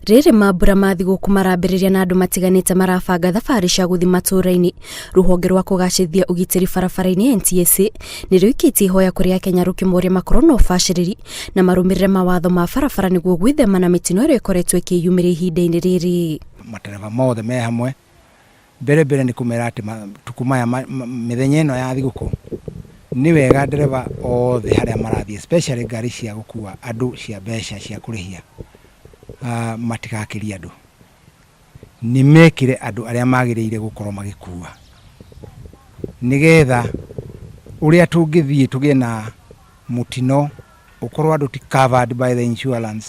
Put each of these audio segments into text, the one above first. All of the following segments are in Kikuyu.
Rĩrĩ mambura mathi gũkũ marambĩrĩria na andũ matiganĩte marabanga thabarĩ cia gũthi matũra-inĩ. Rũhonge rwa kũgacĩrithia ũgitĩri barabara-inĩ NTSA nĩrũikĩtie ihoya kũrĩ akenya rũkĩmoria makorwo na ũbacĩrĩri na marũmĩrĩre mawatho ma barabara nĩguo gwĩthema na mĩtino ĩrĩa ĩkoretwo ĩkĩyumĩria ihinda-inĩ rĩrĩ. Matereba mothe me hamwe mbere nĩ kũmera atĩ matukũ maya mĩthenya ĩno ya thigũkũ nĩ wega ndereba othe harĩa marathiĩ, especially ngari cia gũkua andũ cia mbeca cia kũrĩhia matigakĩrie andũ, nĩ mekire andũ arĩa magĩrĩire gũkorwo magĩkua nĩgetha ũrĩa tũngĩthiĩ tũgĩe na mũtino ũkorwo andũ ti covered by the insurance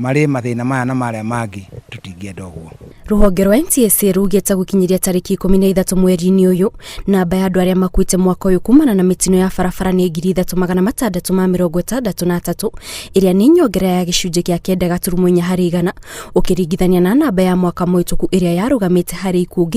marĩ mathĩna maya na marĩa mangĩ tũtingĩenda ũguo. Rũhonge rwa NTSA rugĩte gũkinyĩria tarĩki 13 mweri-inĩ ũyũ namba ya andũ arĩa makuĩte mwaka ũyũ kuumana na mĩtino ya barabara nĩ 3663 ĩrĩa nĩ nyongera ya gĩcunjĩ kĩa 9.4 harĩ igana ũkĩringithania na namba ya mwaka mũhĩtũku ĩrĩa yarũgamĩte harĩ ikuũ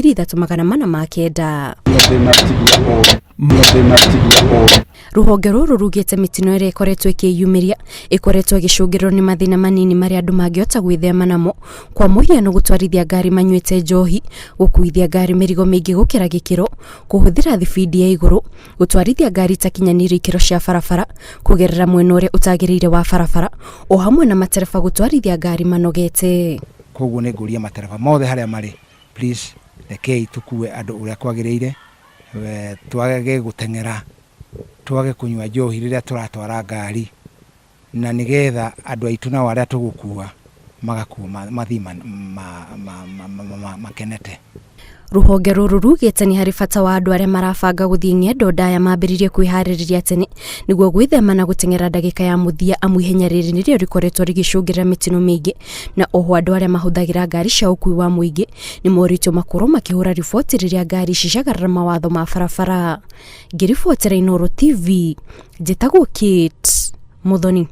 3409. Rũhonge rũrũ rugĩte mĩtino ĩrĩa ĩkoretwo ĩkĩyumĩria ĩkoretwo ĩgĩcũngĩrĩrwo nĩ mathĩna manini marĩa andũ mangĩhota gwĩthema namo, kwa mũhiano gũtwarithia ngari manyuĩte njohi, gũkuithia ngari mĩrigo mĩingĩ gũkĩra gĩkĩro, kũhũthĩra thibindi ya igũrũ, gũtwarithia ngari itakinyanĩirie ikĩro cia barabara, kũgerera mwena ũrĩa ũtagĩrĩire wa barabara, o hamwe na matereba gũtwarithia ngari manogete. Koguo nĩ ngũria matereba mothe harĩa marĩ, please rekei tukue andũ ũrĩa kwagĩrĩire, twage gũteng'era, twage kũnyua njohi rĩrĩa tũratwara ngari, na nĩgetha andũ aitũ nao arĩa tũgũkua magakua mathi makenete. Rũhonge rũrũ rugĩte nĩ harĩ bata wa andũ arĩa marabanga gũthiĩ ng'endo ndaya mambĩrĩrie kwĩharĩrĩria tene nĩguo gwĩthema na gũteng'era ndagĩka ya mũthia amu ihenya rĩrĩ nĩrĩo rĩkoretwo rĩgĩcũngĩrĩra mĩtino mĩingĩ, na oho andũ arĩa mahũthagĩra ngari cia ũkui wa mũingĩ nĩ moritũ makorwo makĩhũra riboti rĩrĩa ngari ici ciagarara mawatho ma barabara. Ngĩribotera Inooro TV, njĩtagwo Kate Muthoni.